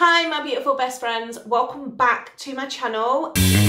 Hi my beautiful best friends, welcome back to my channel. You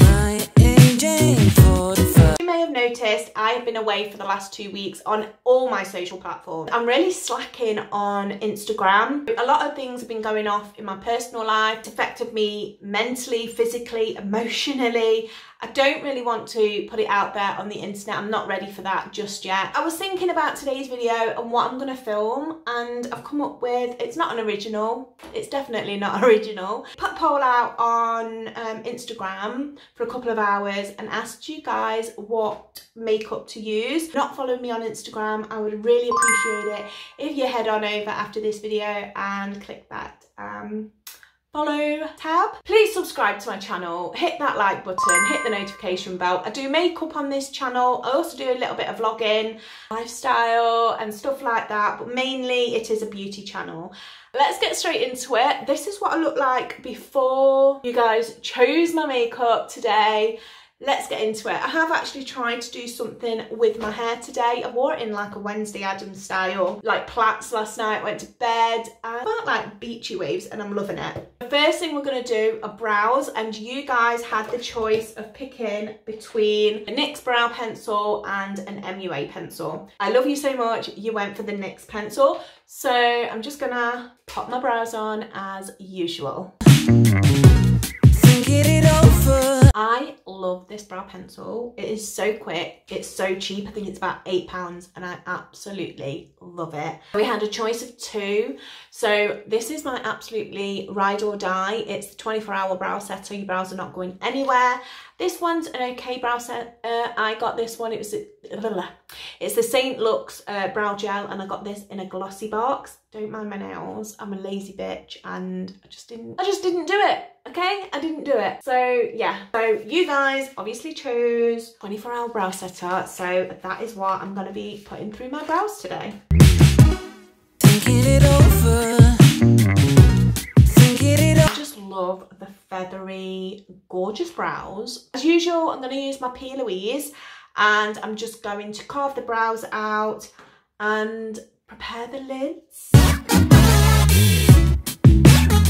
may have noticed I have been away for the last 2 weeks on all my social platforms. I'm really slacking on Instagram. A lot of things have been going off in my personal life. It's affected me mentally, physically, emotionally. I don't really want to put it out there on the internet. I'm not ready for that just yet. I was thinking about today's video and what I'm going to film, and I've come up with, it's not an original. It's definitely not original. Put a poll out on Instagram for a couple of hours and asked you guys what makeup to use. If you're not following me on Instagram, I would really appreciate it if you head on over after this video and click that follow tab. Please subscribe to my channel, hit that like button, hit the notification bell. I do makeup on this channel. I also do a little bit of vlogging, lifestyle and stuff like that, but mainly it is a beauty channel. Let's get straight into it. This is what I look like before you guys chose my makeup today. Let's get into it. I have actually tried to do something with my hair today. I wore it in like a Wednesday Addams style, like plaits last night, went to bed, and I felt like beachy waves and I'm loving it. The first thing we're gonna do are brows, and you guys had the choice of picking between a NYX brow pencil and an MUA pencil. I love you so much, you went for the NYX pencil. So I'm just gonna pop my brows on as usual. I love this brow pencil. It is so quick, it's so cheap. I think it's about £8 and I absolutely love it. We had a choice of two. So this is my absolutely ride or die. It's the 24-hour brow setter. Your brows are not going anywhere. This one's an okay brow set. I got this one, it's the St. Lux brow gel, and I got this in a glossy box. Don't mind my nails, I'm a lazy bitch and I just didn't do it, okay? I didn't do it. So yeah, so you guys obviously chose 24-hour brow setter, so that is what I'm gonna be putting through my brows today. I just love the feathery, gorgeous brows. As usual, I'm gonna use my P. Louise, and I'm just going to carve the brows out and prepare the lids.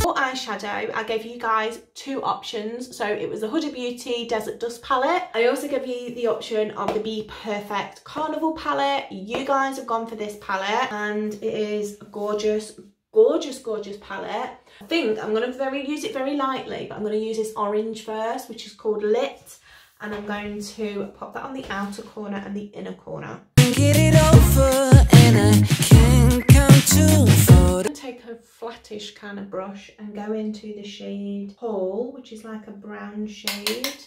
For eyeshadow, I gave you guys two options. So it was the Huda Beauty Desert Dust palette. I also gave you the option of the Be Perfect Carnival palette. You guys have gone for this palette, and it is a gorgeous, gorgeous, gorgeous palette. I think I'm going to use it very lightly, but I'm going to use this orange first, which is called Lit. And I'm going to pop that on the outer corner and the inner corner. Get it over and I can't count to 4. Take a flattish kind of brush and go into the shade Pole, which is like a brown shade,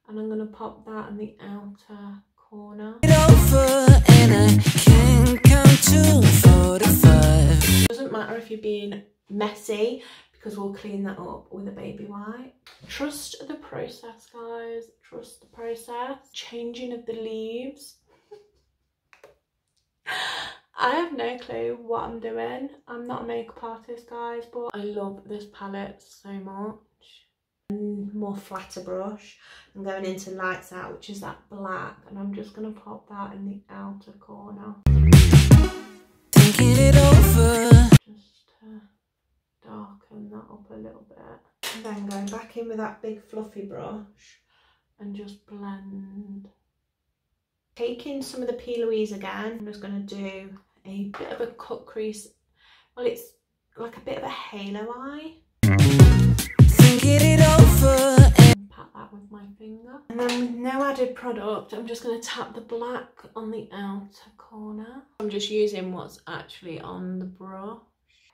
and I'm going to pop that on the outer corner. Get over and I can't count to 4 to 5. Doesn't matter if you're being messy, because we'll clean that up with a baby wipe. Trust the process, guys. Trust the process. Changing of the leaves. I have no clue what I'm doing. I'm not a makeup artist, guys, but I love this palette so much. And more flatter brush. I'm going into Lights Out, which is that black, and I'm just going to pop that in the outer corner. Thinking it over. Just to darken that up a little bit. And then going back in with that big fluffy brush and just blend. Taking some of the P. Louise again, I'm just going to do a bit of a cut crease. Well, it's like a bit of a halo eye. Get it over and pat that with my finger. And then with no added product, I'm just going to tap the black on the outer corner. I'm just using what's actually on the brush.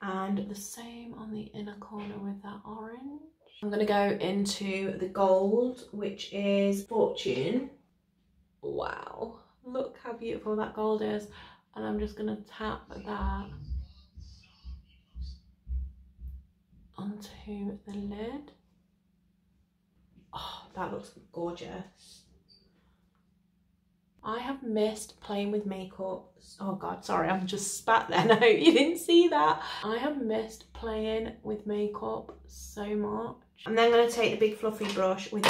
And the same on the inner corner with that orange. I'm going to go into the gold, which is Fortune. Wow, look how beautiful that gold is. And I'm just going to tap that onto the lid. Oh, that looks gorgeous. I have missed playing with makeup. Oh God, sorry, I'm just spat then. I hope you didn't see that. I have missed playing with makeup so much. I'm then going to take the big fluffy brush with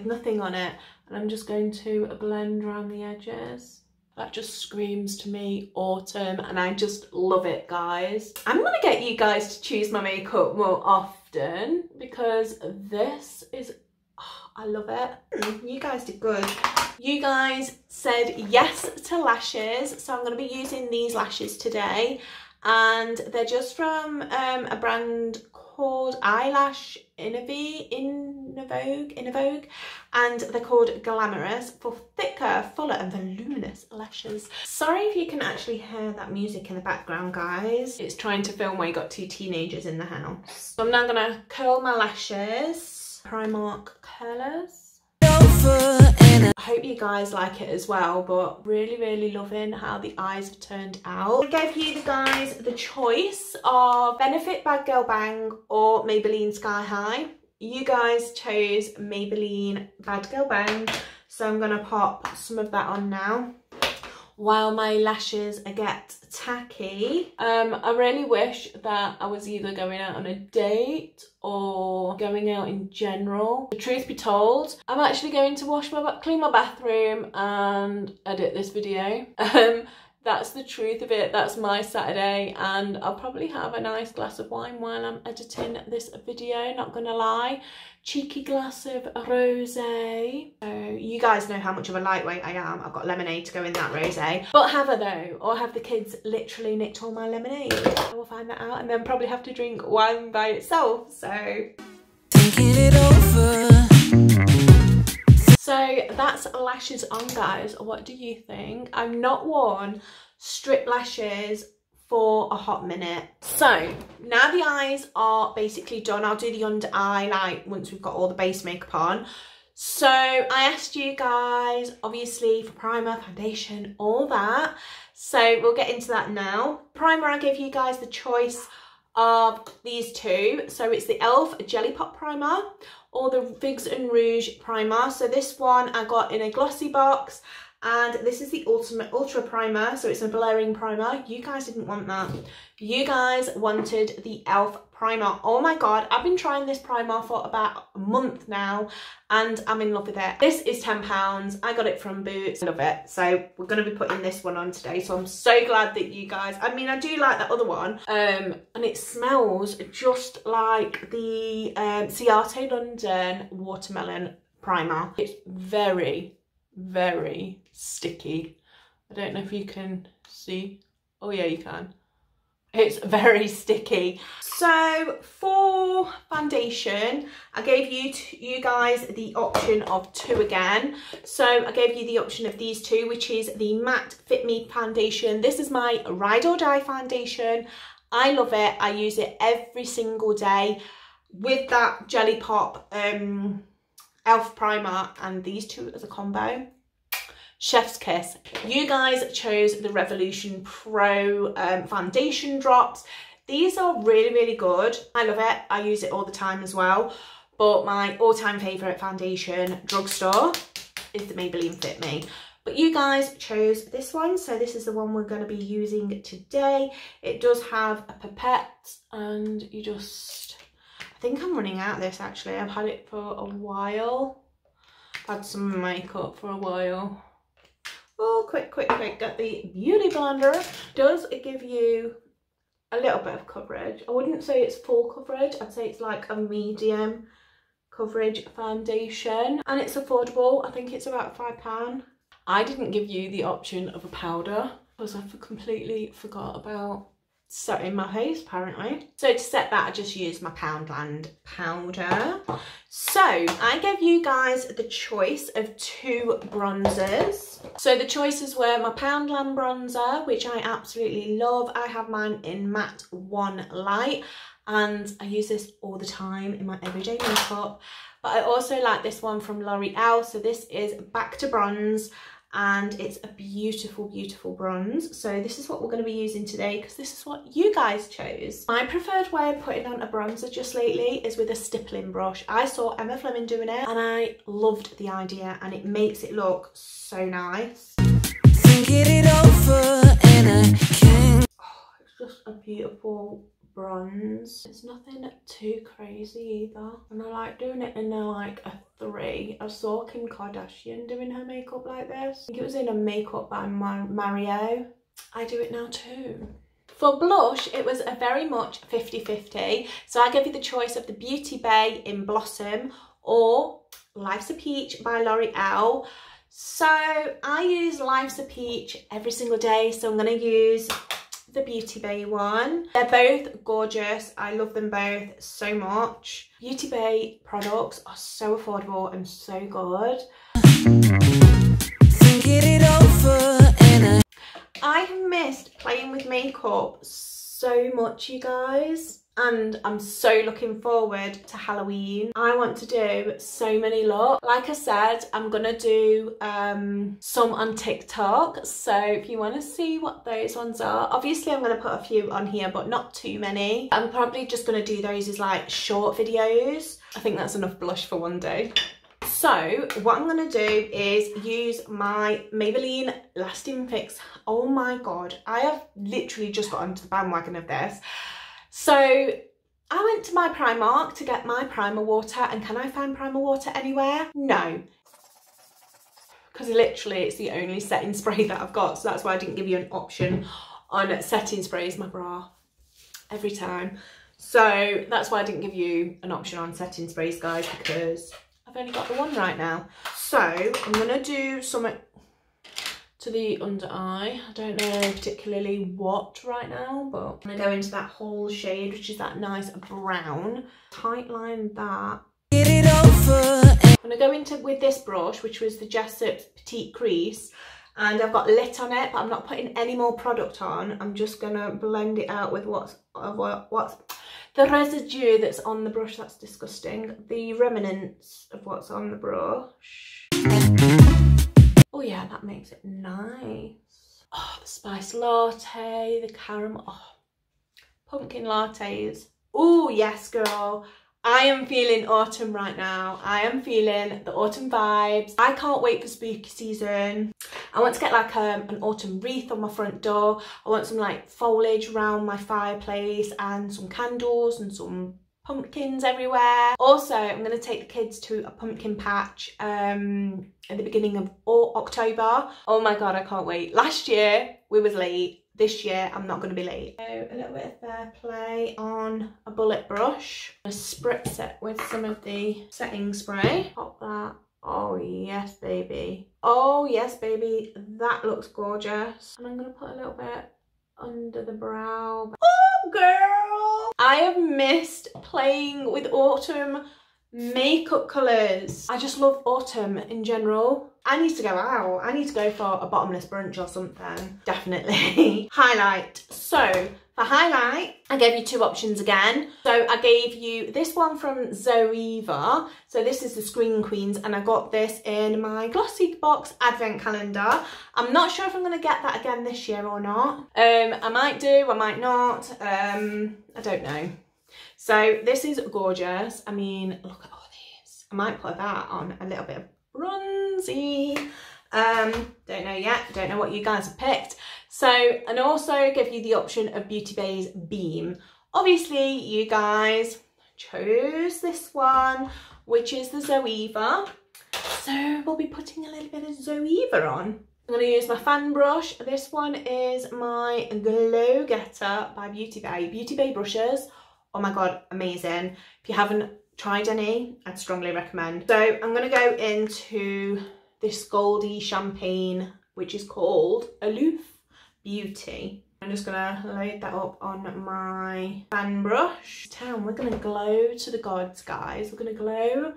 nothing on it, and I'm just going to blend around the edges. That just screams to me autumn, and I just love it, guys. I'm going to get you guys to choose my makeup more often because this is, oh, I love it. You guys did good. You guys said yes to lashes, so I'm going to be using these lashes today, and they're just from a brand called Eyelash Innovogue, and they're called Glamorous for thicker, fuller and voluminous lashes. Sorry if you can actually hear that music in the background, guys. It's trying to film where you got two teenagers in the house. So I'm now gonna curl my lashes. Primark curlers. I hope you guys like it as well, but really loving how the eyes have turned out. I gave you guys the choice of Benefit Bad Girl Bang or Maybelline Sky High. You guys chose Maybelline Bad Girl Bang, so I'm gonna pop some of that on now while my lashes get tacky. I really wish that I was either going out on a date or going out in general. The truth be told, I'm actually going to clean my bathroom and edit this video. That's the truth of it. That's my Saturday, and I'll probably have a nice glass of wine while I'm editing this video, not gonna lie. Cheeky glass of rosé. So you guys know how much of a lightweight I am. I've got lemonade to go in that rosé. But have I though? Or have the kids literally nicked all my lemonade? I will find that out and then probably have to drink wine by itself. So thinking it over. So that's lashes on, guys. What do you think? I've not worn strip lashes for a hot minute. So now the eyes are basically done. I'll do the under eye like once we've got all the base makeup on. So I asked you guys obviously for primer, foundation, all that. So we'll get into that now. Primer, I gave you guys the choice of these two. So it's the e.l.f. Jelly Pop Primer or the Figs and Rouge Primer. So this one I got in a glossy box, and this is the Ultimate Ultra Primer, so it's a blurring primer. You guys didn't want that. You guys wanted the e.l.f. primer. Oh my god, I've been trying this primer for about a month now and I'm in love with it. This is £10. I got it from Boots. I love it. So we're going to be putting this one on today. So I'm so glad that you guys, I mean, I do like that other one. And it smells just like the Ciate London Watermelon Primer. It's very sticky. I don't know if you can see. Oh yeah, you can. It's very sticky. So for foundation, I gave you guys the option of two again. So I gave you the option of these two, which is the Matte Fit Me foundation. This is my ride or die foundation. I love it. I use it every single day with that Jelly Pop e.l.f. primer and these two as a combo. Chef's kiss. You guys chose the Revolution Pro foundation drops. These are really good. I love it. I use it all the time as well. But my all-time favourite foundation drugstore is the Maybelline Fit Me. But you guys chose this one, so this is the one we're going to be using today. It does have a pipette and you just... I think I'm running out of this actually. I've had it for a while. I've had some makeup for a while. Oh, quick, get the Beauty Blender. Does it give you a little bit of coverage? I wouldn't say it's full coverage. I'd say it's like a medium coverage foundation. And it's affordable. I think it's about £5. I didn't give you the option of a powder because I completely forgot about setting my face apparently. So to set that, I just used my Poundland powder. So I gave you guys the choice of two bronzers. So the choices were my Poundland bronzer, which I absolutely love. I have mine in Matte 1 Light and I use this all the time in my everyday makeup. But I also like this one from L'Oreal. So this is Back to Bronze, and it's a beautiful bronze. So this is what we're going to be using today because this is what you guys chose. My preferred way of putting on a bronzer just lately is with a stippling brush. I saw Emma Fleming doing it and I loved the idea and it makes it look so nice. Get it over and I can't. Oh, it's just a beautiful bronze. It's nothing too crazy either, and I like doing it in a 3. I saw Kim Kardashian doing her makeup like this. I think it was in a Makeup by Mario. I do it now too. For blush, it was a very much 50-50. So I gave you the choice of the Beauty Bay in Blossom or Life's a Peach by L'Oreal. So I use Life's a Peach every single day, so I'm going to use the Beauty Bay one. They're both gorgeous. I love them both so much. Beauty Bay products are so affordable and so good. I have missed playing with makeup so much, you guys. And I'm so looking forward to Halloween. I want to do so many looks. Like I said, I'm gonna do some on TikTok. So if you want to see what those ones are, obviously I'm gonna put a few on here, but not too many. I'm probably just gonna do those as like short videos. I think that's enough blush for one day. So what I'm going to do is use my Maybelline Lasting Fix. Oh my god, I have literally just got onto the bandwagon of this. So I went to my Primark to get my primer water, and can I find primer water anywhere? No. Because literally it's the only setting spray that I've got, so that's why I didn't give you an option on setting sprays. My bra every time. So that's why I didn't give you an option on setting sprays, guys, because I've only got the one right now. So I'm gonna do something to the under eye. I don't know particularly what right now, but I'm gonna go into that whole shade, which is that nice brown. Tight line that. Get it over. I'm gonna go into with this brush, which was the Jessup's Petite Crease, and I've got lit on it, but I'm not putting any more product on. I'm just gonna blend it out with what's the residue that's on the brush. That's disgusting. The remnants of what's on the brush. Oh yeah, that makes it nice. Oh, the spice latte, the caramel, oh, pumpkin lattes. Oh yes, girl. I am feeling autumn right now. I am feeling the autumn vibes. I can't wait for spooky season. I want to get like an autumn wreath on my front door. I want some like foliage around my fireplace and some candles and some pumpkins everywhere. Also, I'm going to take the kids to a pumpkin patch at the beginning of October. Oh my god, I can't wait. Last year we was late. This year I'm not going to be late. So a little bit of fair play on a bullet brush. I'm going to spritz it with some of the setting spray. Pop that. Oh yes, baby. Oh yes, baby. That looks gorgeous. And I'm going to put a little bit under the brow. Oh girl! I have missed playing with autumn makeup colours. I just love autumn in general. I need to go out. I need to go for a bottomless brunch or something. Definitely. Highlight. So for highlight, I gave you two options again. So I gave you this one from Zoeva. So this is the Screen Queens, and I got this in my Glossy Box advent calendar. I'm not sure if I'm going to get that again this year or not. I might do, I might not. I don't know. So this is gorgeous. I mean, look at all these. I might put that on a little bit of bronzy. Don't know yet. Don't know what you guys have picked. So, and also give you the option of Beauty Bay's Beam. Obviously, you guys chose this one, which is the Zoeva. So we'll be putting a little bit of Zoeva on. I'm going to use my fan brush. This one is my Glow Getter by Beauty Bay. Beauty Bay brushes. Oh my god, amazing. If you haven't tried any, I'd strongly recommend. So I'm going to go into this goldy champagne, which is called Aloof Beauty. I'm just going to load that up on my fan brush. We're going to glow to the gods, guys. We're going to glow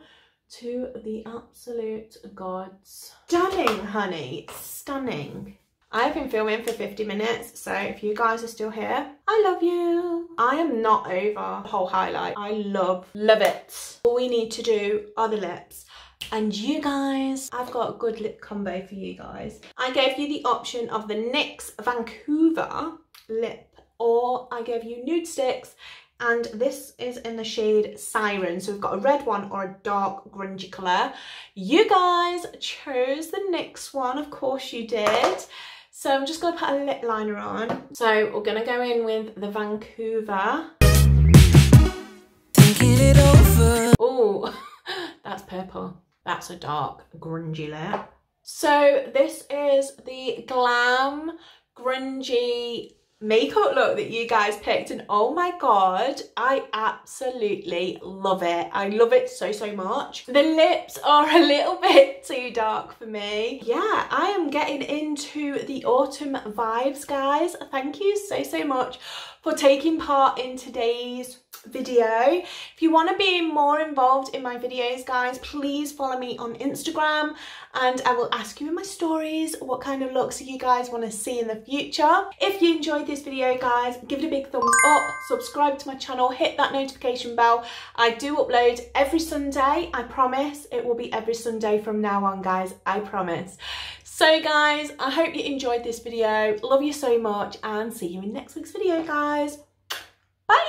to the absolute gods. Stunning, honey. Stunning. I've been filming for 50 minutes, so if you guys are still here, I love you. I am not over the whole highlight. I love it. All we need to do are the lips. And you guys, I've got a good lip combo for you guys. I gave you the option of the NYX Vancouver lip, or I gave you nude sticks, and this is in the shade Siren. So we've got a red one or a dark grungy colour. You guys chose the NYX one, of course you did. So I'm just going to put a lip liner on. So we're going to go in with the Vancouver. Oh, that's purple. That's a dark grungy lip. So this is the Glam Grungy makeup look that you guys picked, and oh my god, I absolutely love it. I love it so much. The lips are a little bit too dark for me. Yeah, I am getting into the autumn vibes, guys. Thank you so much for taking part in today's video. If you want to be more involved in my videos, guys, please follow me on Instagram, and I will ask you in my stories what kind of looks you guys want to see in the future. If you enjoyed this video, guys, give it a big thumbs up, subscribe to my channel, hit that notification bell. I do upload every Sunday. I promise it will be every Sunday from now on, guys. I promise. So guys, I hope you enjoyed this video. Love you so much, and see you in next week's video, guys. Bye.